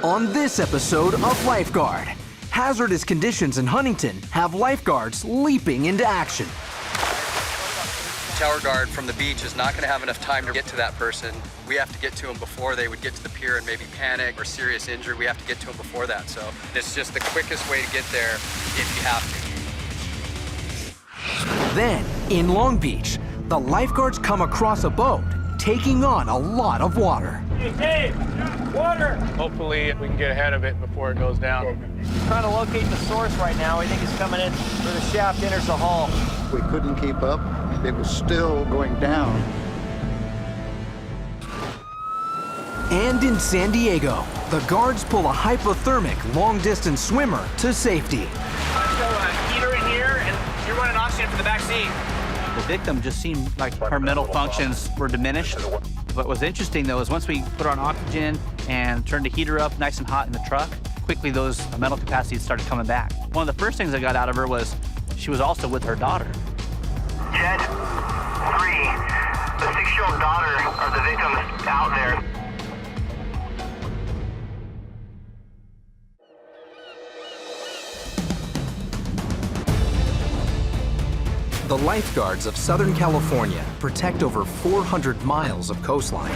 On this episode of Lifeguard, hazardous conditions in Huntington have lifeguards leaping into action. Tower guard from the beach is not going to have enough time to get to that person. We have to get to them before they would get to the pier and maybe panic or serious injury. We have to get to them before that. So it's just the quickest way to get there if you have to. Then, in Long Beach, the lifeguards come across a boat taking on a lot of water. Hey, water! Hopefully we can get ahead of it before it goes down. Trying to locate the source right now. I think it's coming in where the shaft enters the hull. We couldn't keep up. It was still going down. And in San Diego, the guards pull a hypothermic long-distance swimmer to safety. Let's go heater in here, and you're running oxygen for the back seat. The victim just seemed like her mental functions were diminished. What was interesting, though, is once we put her on oxygen and turned the heater up nice and hot in the truck, quickly those mental capacities started coming back. One of the first things I got out of her was she was also with her daughter. Jet 3, the 6-year-old daughter of the victim is out there. The lifeguards of Southern California protect over 400 miles of coastline.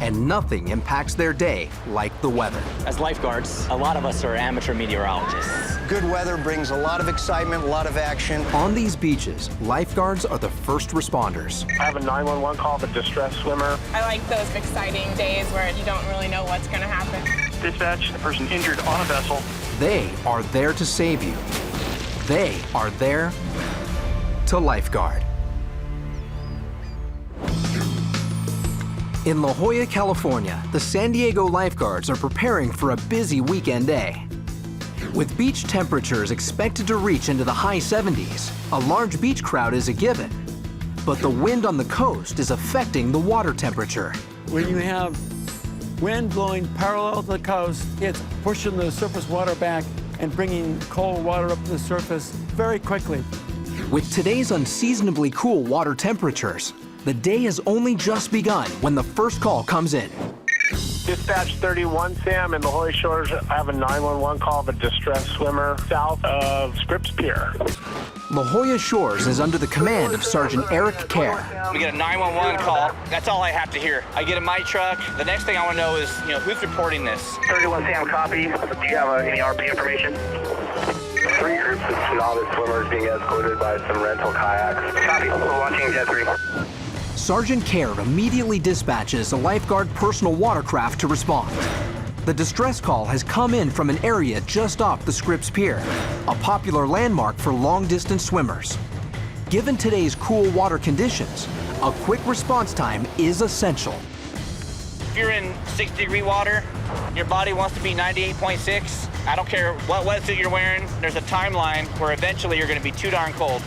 And nothing impacts their day like the weather. As lifeguards, a lot of us are amateur meteorologists. Good weather brings a lot of excitement, a lot of action. On these beaches, lifeguards are the first responders. I have a 911 call of a distressed swimmer. I like those exciting days where you don't really know what's going to happen. Dispatch, a person injured on a vessel. They are there to save you. They are there to lifeguard. In La Jolla, California, the San Diego lifeguards are preparing for a busy weekend day. With beach temperatures expected to reach into the high 70s, a large beach crowd is a given. But the wind on the coast is affecting the water temperature. When you have wind blowing parallel to the coast, it's pushing the surface water back and bringing cold water up to the surface very quickly. With today's unseasonably cool water temperatures, the day has only just begun when the first call comes in. Dispatch 31, Sam, in the Holy Shores. I have a 911 call of a distressed swimmer south of Scripps Pier. La Jolla Shores is under the command of Sergeant Eric Kerr. We get a 911 call. That's all I have to hear. I get in my truck. The next thing I want to know is, who's reporting this? 31 Sam, copy. Do you have any RP information? 3 groups of novice swimmers being escorted by some rental kayaks. Copy. We're launching Jet 3. Sergeant Kerr immediately dispatches a lifeguard personal watercraft to respond. The distress call has come in from an area just off the Scripps Pier, a popular landmark for long-distance swimmers. Given today's cool water conditions, a quick response time is essential. If you're in 60-degree water, your body wants to be 98.6. I don't care what wetsuit you're wearing, there's a timeline where eventually you're going to be too darn cold.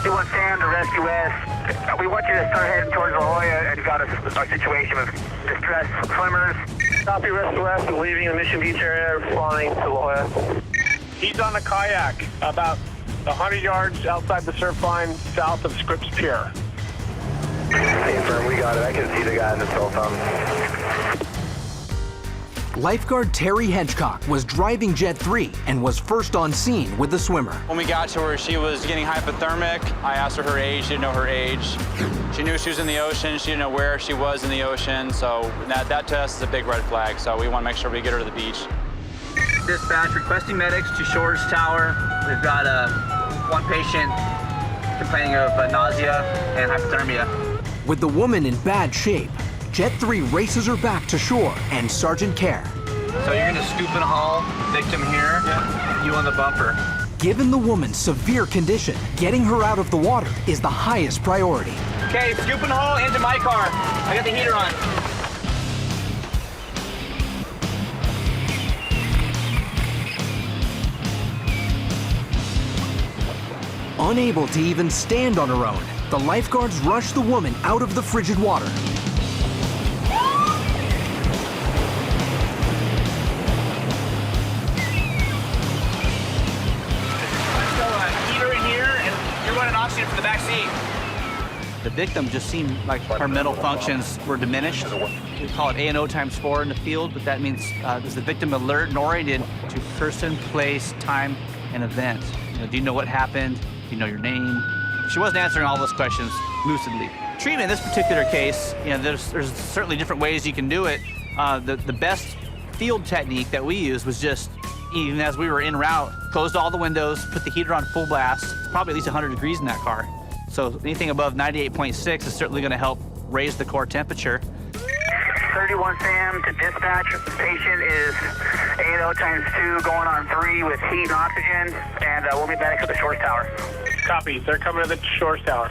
21 Sam to Rescue S. We want you to start heading towards La Jolla and got a situation with distressed swimmers. Copy, Rescue S is leaving the Mission Beach area, responding to La Jolla. He's on a kayak about 100 yards outside the surf line south of Scripps Pier. Hey, firm, we got it. I can see the guy in the cell phone. Lifeguard Terry Hedgecock was driving Jet 3 and was first on scene with the swimmer. When we got to her, she was getting hypothermic. I asked her age, she didn't know her age. She knew she was in the ocean, she didn't know where she was in the ocean, so that to us is a big red flag, so we want to make sure we get her to the beach. Dispatch requesting medics to Shores Tower. We've got one patient complaining of nausea and hypothermia. With the woman in bad shape, Jet 3 races her back to shore and Sergeant Kerr. So you're going to scoop and haul victim here, and you on the bumper. Given the woman's severe condition, getting her out of the water is the highest priority. Okay, scoop and haul into my car. I got the heater on. Unable to even stand on her own, the lifeguards rush the woman out of the frigid water. Let's go heater in here, and you're running oxygen for the back seat. The victim just seemed like her mental functions were diminished. We call it A&O times 4 in the field, but that means is the victim alert and oriented to person, place, time, and event. Do you know what happened? Do you know your name? She wasn't answering all those questions lucidly. Treatment in this particular case, there's certainly different ways you can do it. The best field technique that we used was just, even as we were en route, closed all the windows, put the heater on full blast. It's probably at least 100 degrees in that car. So anything above 98.6 is certainly going to help raise the core temperature. 31 Sam to dispatch. Patient is A&O times 2 going on 3 with heat and oxygen, and we'll be back at the shores tower. Copy. They're coming to the shores tower.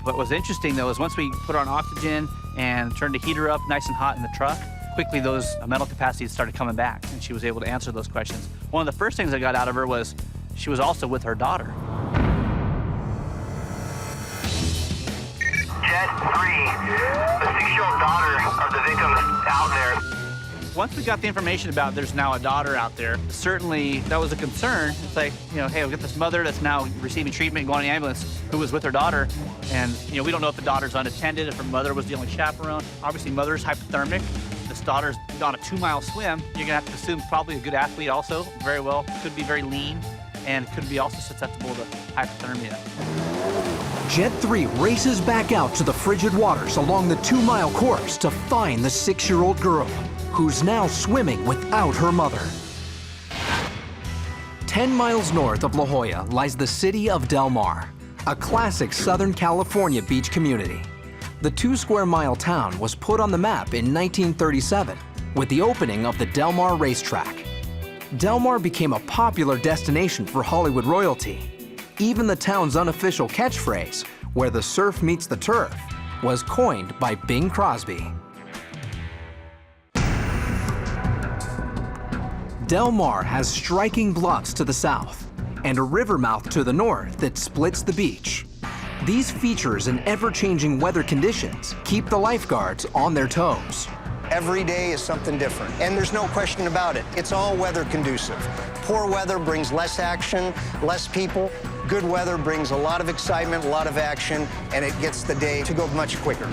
What was interesting, though, is once we put on oxygen and turned the heater up nice and hot in the truck, quickly those mental capacities started coming back, and she was able to answer those questions. One of the first things I got out of her was she was also with her daughter. Jet 3, the 6-year-old daughter of the victim is out there. Once we got the information about there's now a daughter out there, certainly that was a concern. It's like, hey, we've got this mother that's now receiving treatment, going in the ambulance, who was with her daughter. And, we don't know if the daughter's unattended, if her mother was the only chaperone. Obviously, mother's hypothermic. This daughter's on a 2-mile swim. You're gonna have to assume probably a good athlete also, very well. Could be very lean, and could be also susceptible to hypothermia. Jet 3 races back out to the frigid waters along the 2-mile course to find the 6-year-old girl, who's now swimming without her mother. 10 miles north of La Jolla lies the city of Del Mar, a classic Southern California beach community. The 2-square-mile town was put on the map in 1937 with the opening of the Del Mar racetrack. Del Mar became a popular destination for Hollywood royalty. Even the town's unofficial catchphrase, "where the surf meets the turf," was coined by Bing Crosby. Del Mar has striking bluffs to the south and a river mouth to the north that splits the beach. These features and ever-changing weather conditions keep the lifeguards on their toes. Every day is something different, and there's no question about it. It's all weather conducive. Poor weather brings less action, less people. Good weather brings a lot of excitement, a lot of action, and it gets the day to go much quicker.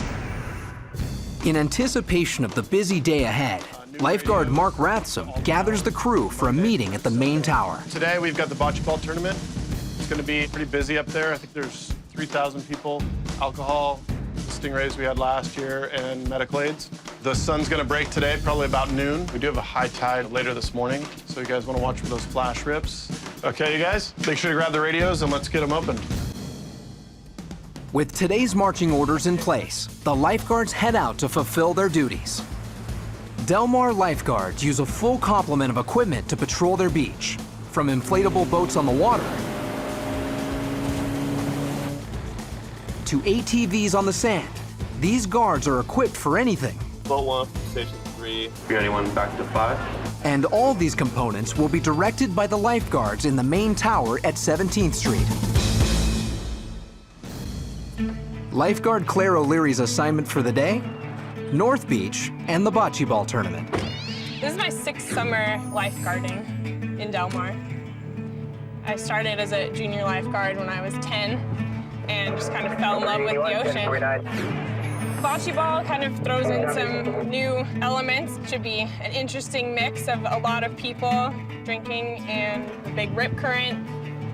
In anticipation of the busy day ahead, lifeguard Mark Rathsome gathers the crew for a meeting at the main tower. Today we've got the bocce ball tournament. It's going to be pretty busy up there. I think there's 3,000 people, alcohol, stingrays we had last year, and medical aids. The sun's going to break today, probably about noon. We do have a high tide later this morning, so you guys want to watch for those flash rips. Okay, you guys, make sure to grab the radios and let's get them opened. With today's marching orders in place, the lifeguards head out to fulfill their duties. Del Mar lifeguards use a full complement of equipment to patrol their beach, from inflatable boats on the water to ATVs on the sand. These guards are equipped for anything. Boat 1, station 3. Be anyone back to 5? And all these components will be directed by the lifeguards in the main tower at 17th Street. Lifeguard Claire O'Leary's assignment for the day? North Beach and the bocce ball tournament. This is my 6th summer lifeguarding in Del Mar. I started as a junior lifeguard when I was 10 and just kind of fell in love with the ocean. Bocce ball kind of throws in some new elements. It should be an interesting mix of a lot of people drinking and a big rip current.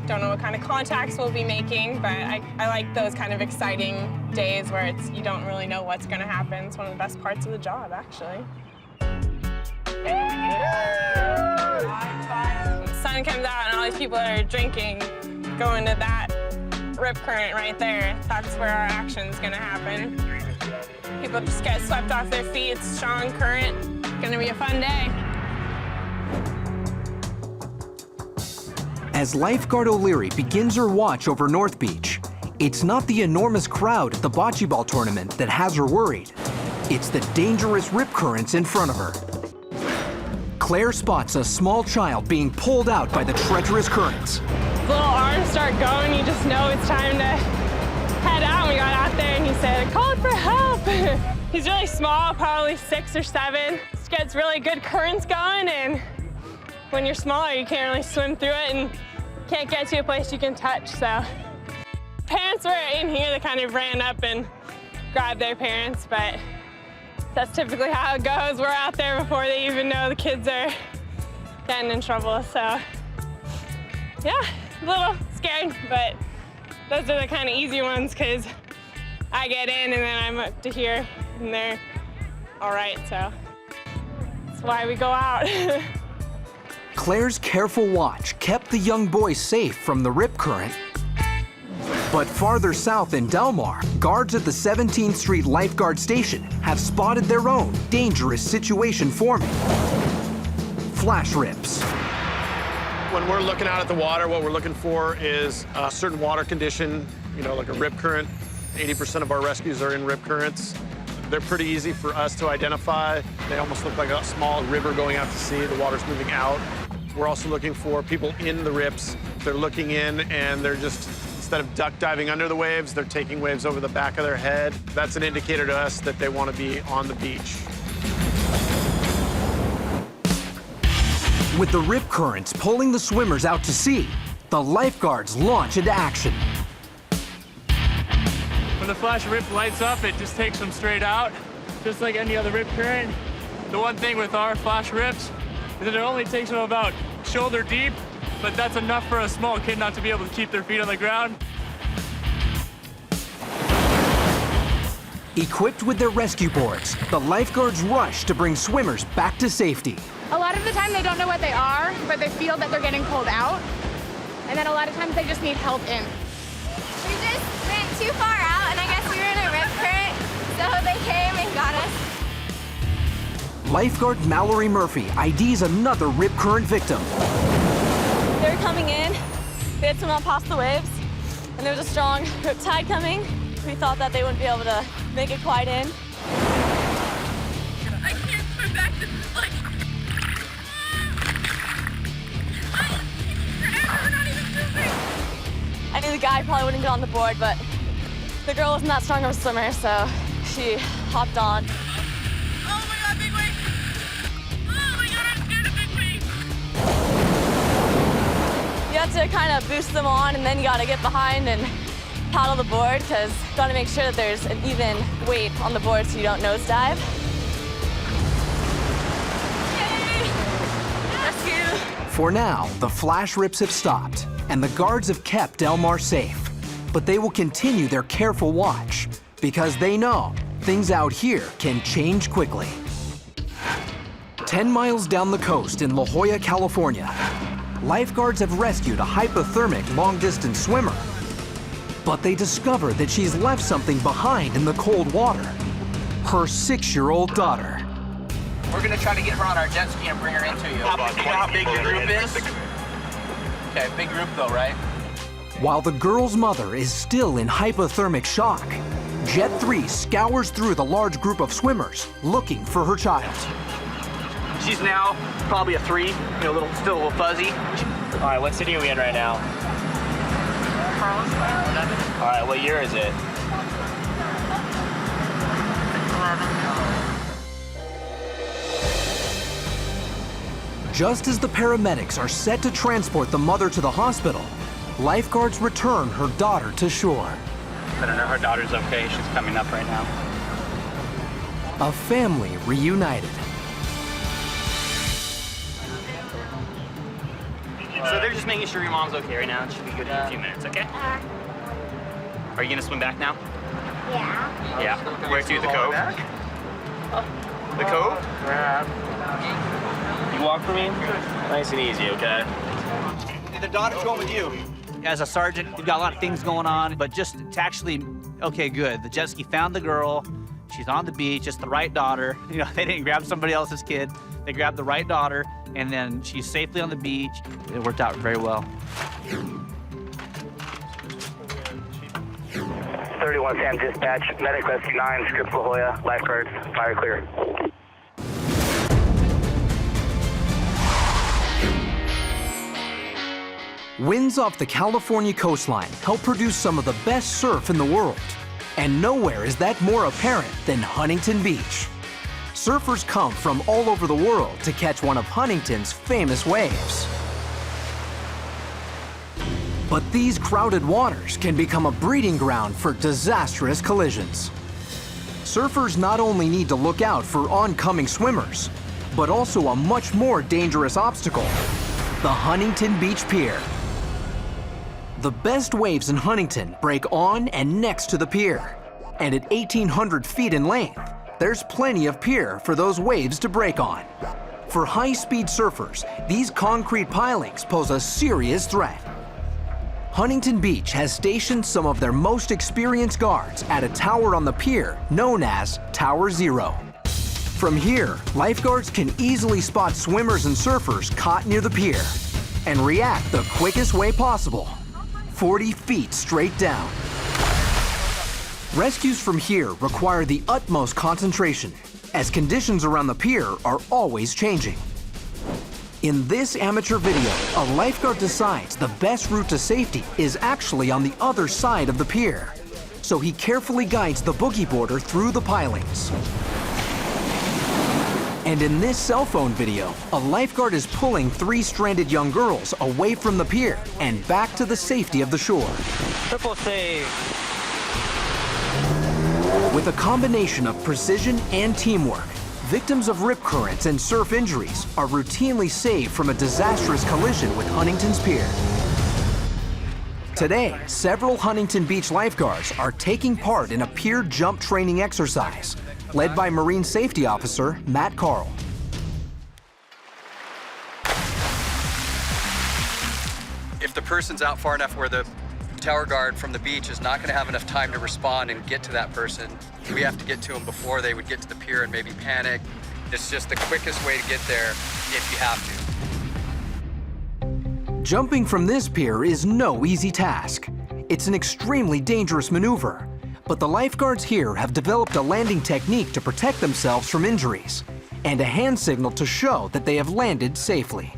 Don't know what kind of contacts we'll be making, but I like those kind of exciting days where you don't really know what's going to happen. It's one of the best parts of the job, actually. The sun comes out and all these people are drinking, going to that rip current right there. That's where our action's going to happen. People just get swept off their feet. It's strong current. It's going to be a fun day. As lifeguard O'Leary begins her watch over North Beach, it's not the enormous crowd at the bocce ball tournament that has her worried. It's the dangerous rip currents in front of her. Claire spots a small child being pulled out by the treacherous currents. Little arms start going, you just know it's time to head out. We got out there and he said, "I called for help." He's really small, probably 6 or 7. Just gets really good currents going, and when you're smaller, you can't really swim through it and can't get to a place you can touch, so. parents were in here, they kind of ran up and grabbed their parents, but that's typically how it goes. We're out there before they even know the kids are getting in trouble, so yeah, a little scared, but those are the kind of easy ones because I get in and then I'm up to here and they're all right, so that's why we go out. Claire's careful watch kept the young boys safe from the rip current. But farther south in Del Mar, guards at the 17th Street Lifeguard Station have spotted their own dangerous situation forming. Flash rips. When we're looking out at the water, what we're looking for is a certain water condition, you know, like a rip current. 80% of our rescues are in rip currents. They're pretty easy for us to identify. They almost look like a small river going out to sea. The water's moving out. We're also looking for people in the rips. They're looking in and they're just, instead of duck diving under the waves, they're taking waves over the back of their head. That's an indicator to us that they want to be on the beach. With the rip currents pulling the swimmers out to sea, the lifeguards launch into action. When the flash rip lights up, it just takes them straight out, just like any other rip current. The one thing with our flash rips is that it only takes them about shoulder deep, but that's enough for a small kid not to be able to keep their feet on the ground. Equipped with their rescue boards, the lifeguards rush to bring swimmers back to safety. A lot of the time they don't know what they are, but they feel that they're getting pulled out. And then a lot of times they just need help in. We just went too far out, and I guess we were in a rip current, so they came and got us. Lifeguard Mallory Murphy IDs another rip current victim. They were coming in, they had swum out past the waves, and there was a strong rip tide coming. We thought that they wouldn't be able to make it quite in. I can't swim back to, like, we're not even moving. I knew the guy probably wouldn't get on the board, but the girl wasn't that strong of a swimmer, so she hopped on. Oh my God, big wave. Oh my God, I'm scared of big waves. You have to kind of boost them on, and then you got to get behind and paddle the board, because you got to make sure that there's an even weight on the board so you don't nosedive. Yay! Rescue! For now, the flash rips have stopped, and the guards have kept Del Mar safe. But they will continue their careful watch, because they know things out here can change quickly. 10 miles down the coast in La Jolla, California, lifeguards have rescued a hypothermic long-distance swimmer. But they discover that she's left something behind in the cold water. Her 6-year-old daughter. We're gonna try to get her on our jet ski and bring her into you. How big your group is? Okay, big group though, right? While the girl's mother is still in hypothermic shock, Jet 3 scours through the large group of swimmers looking for her child. She's now probably a 3, still a little fuzzy. All right, what city are we in right now? All right, what year is it? Just as the paramedics are set to transport the mother to the hospital, lifeguards return her daughter to shore. I don't know, her daughter's okay. She's coming up right now. A family reunited. So they're just making sure your mom's okay right now. It should be good in a few minutes, okay? Are you gonna swim back now? Yeah. Yeah. Where to, the cove? The cove? You walk for me? Nice and easy, okay? The daughter's going with you. As a sergeant, you've got a lot of things going on, but just to actually, okay, good. The jet ski found the girl. She's on the beach. It's the right daughter. You know, they didn't grab somebody else's kid. They grabbed the right daughter, and then she's safely on the beach. It worked out very well. 31 Sam dispatch, medic rescue 9, script La Jolla, lifeguards, fire clear. Winds off the California coastline help produce some of the best surf in the world. And nowhere is that more apparent than Huntington Beach. Surfers come from all over the world to catch one of Huntington's famous waves. But these crowded waters can become a breeding ground for disastrous collisions. Surfers not only need to look out for oncoming swimmers, but also a much more dangerous obstacle, the Huntington Beach Pier. The best waves in Huntington break on and next to the pier. And at 1,800 feet in length, there's plenty of pier for those waves to break on. For high-speed surfers, these concrete pilings pose a serious threat. Huntington Beach has stationed some of their most experienced guards at a tower on the pier known as Tower Zero. From here, lifeguards can easily spot swimmers and surfers caught near the pier and react the quickest way possible, 40 feet straight down. Rescues from here require the utmost concentration, as conditions around the pier are always changing. In this amateur video, a lifeguard decides the best route to safety is actually on the other side of the pier. So he carefully guides the boogie boarder through the pilings. And in this cell phone video, a lifeguard is pulling 3 stranded young girls away from the pier and back to the safety of the shore. Triple save. With a combination of precision and teamwork, victims of rip currents and surf injuries are routinely saved from a disastrous collision with Huntington's Pier. Today, several Huntington Beach lifeguards are taking part in a pier jump training exercise, led by Marine Safety Officer Matt Carl. If the person's out far enough where the tower guard from the beach is not going to have enough time to respond and get to that person, we have to get to them before they would get to the pier and maybe panic. It's just the quickest way to get there if you have to. Jumping from this pier is no easy task. It's an extremely dangerous maneuver, but the lifeguards here have developed a landing technique to protect themselves from injuries and a hand signal to show that they have landed safely.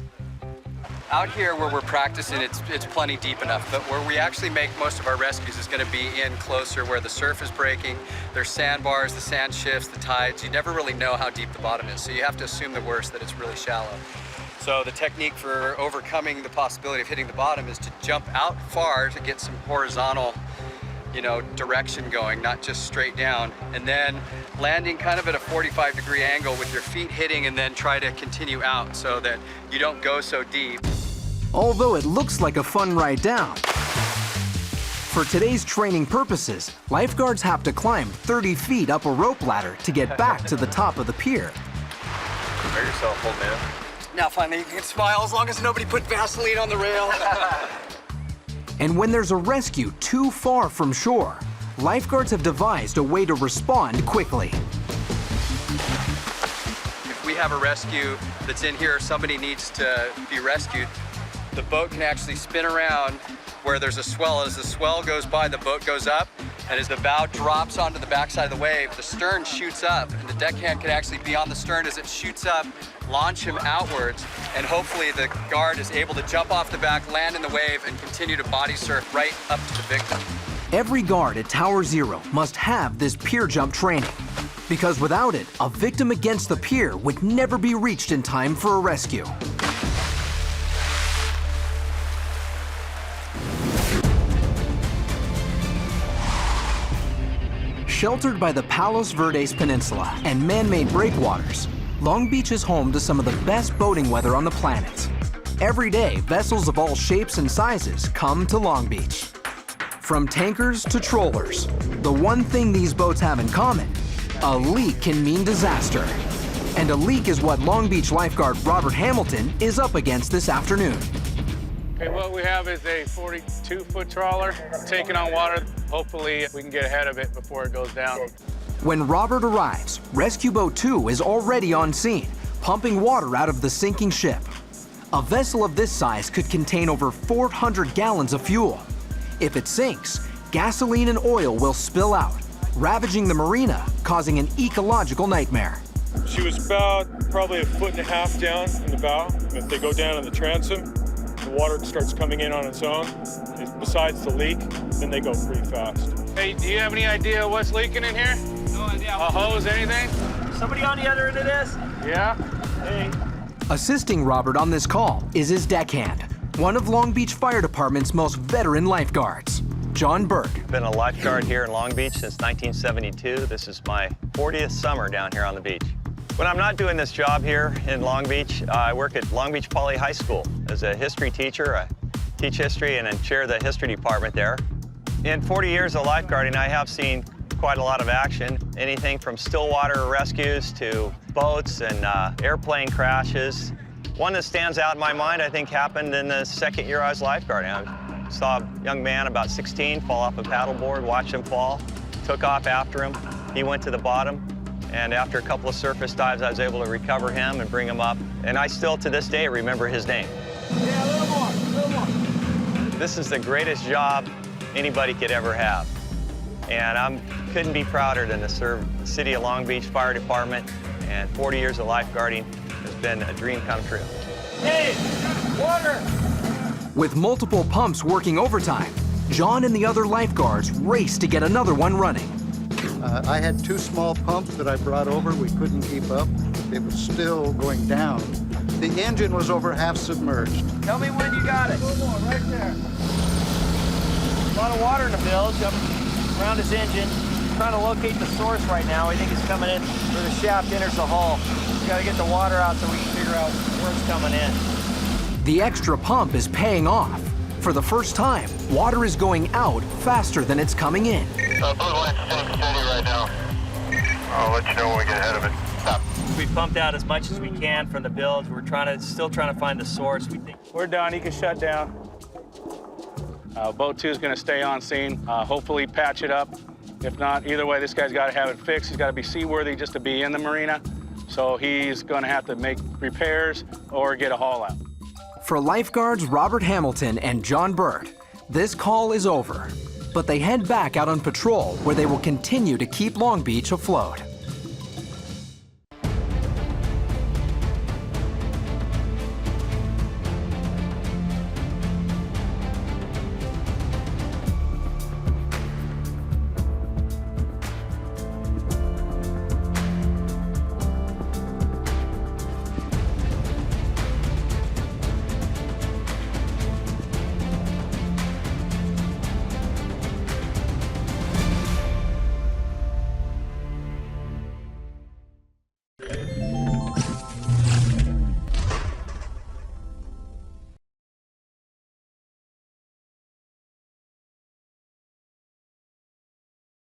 Out here where we're practicing, it's plenty deep enough, but where we actually make most of our rescues is going to be in closer where the surf is breaking. There's sandbars, the sand shifts, the tides. You never really know how deep the bottom is, so you have to assume the worst, that it's really shallow. So the technique for overcoming the possibility of hitting the bottom is to jump out far to get some horizontal, direction going, not just straight down, and then landing kind of at a 45-degree angle with your feet hitting, and then try to continue out so that you don't go so deep. Although it looks like a fun ride down, for today's training purposes, lifeguards have to climb 30 feet up a rope ladder to get back to the top of the pier. Prepare yourself, old man. Now finally you can smile as long as nobody put Vaseline on the rail. And when there's a rescue too far from shore, lifeguards have devised a way to respond quickly. If we have a rescue that's in here, somebody needs to be rescued, the boat can actually spin around where there's a swell. As the swell goes by, the boat goes up, and as the bow drops onto the backside of the wave, the stern shoots up, and the deckhand can actually be on the stern as it shoots up, launch him outwards, and hopefully the guard is able to jump off the back, land in the wave, and continue to body surf right up to the victim. Every guard at Tower Zero must have this pier jump training, because without it, a victim against the pier would never be reached in time for a rescue. Sheltered by the Palos Verdes Peninsula and man-made breakwaters, Long Beach is home to some of the best boating weather on the planet. Every day, vessels of all shapes and sizes come to Long Beach. From tankers to trawlers, the one thing these boats have in common, a leak can mean disaster. And a leak is what Long Beach lifeguard Robert Hamilton is up against this afternoon. Okay, what we have is a 42-foot trawler taking on water. Hopefully we can get ahead of it before it goes down. When Robert arrives, Rescue Boat 2 is already on scene, pumping water out of the sinking ship. A vessel of this size could contain over 400 gallons of fuel. If it sinks, gasoline and oil will spill out, ravaging the marina, causing an ecological nightmare. She was about probably 1.5 feet down in the bow. If they go down in the transom, the water starts coming in on its own. Besides the leak, then they go pretty fast. Hey, do you have any idea what's leaking in here? No idea. A hose, anything? Somebody on the other end of this? Yeah. Hey. Assisting Robert on this call is his deckhand, one of Long Beach Fire Department's most veteran lifeguards, John Burt. Been a lifeguard here in Long Beach since 1972. This is my 40th summer down here on the beach. When I'm not doing this job here in Long Beach, I work at Long Beach Poly High School as a history teacher. I teach history and then chair the history department there. In 40 years of lifeguarding, I have seen quite a lot of action. Anything from still water rescues to boats and airplane crashes. One that stands out in my mind, I think, happened in the second year I was lifeguarding. I saw a young man about 16 fall off a paddleboard, watched him fall, took off after him. He went to the bottom. And after a couple of surface dives, I was able to recover him and bring him up. And I still, to this day, remember his name. Yeah, a little more. This is the greatest job anybody could ever have. And I couldn't be prouder than to serve the City of Long Beach Fire Department. And 40 years of lifeguarding has been a dream come true. Hey, water! With multiple pumps working overtime, John and the other lifeguards race to get another one running. I had 2 small pumps that I brought over. We couldn't keep up. It was still going down. The engine was over half submerged. Tell me when you got it. A little more, right there. A lot of water in the bilge up around his engine. Trying to locate the source right now. We think it's coming in where the shaft enters the hull. We got to get the water out so we can figure out where it's coming in. The extra pump is paying off. For the first time, water is going out faster than it's coming in. Blue line's staying steady right now. I'll let you know when we get ahead of it. Stop. We pumped out as much as we can from the bilge. We're still trying to find the source. We think We're done. You can shut down. Boat 2 is going to stay on scene, hopefully patch it up. If not, either way, this guy's got to have it fixed. He's got to be seaworthy just to be in the marina. So he's going to have to make repairs or get a haul out. For lifeguards Robert Hamilton and John Burt, this call is over. But they head back out on patrol where they will continue to keep Long Beach afloat.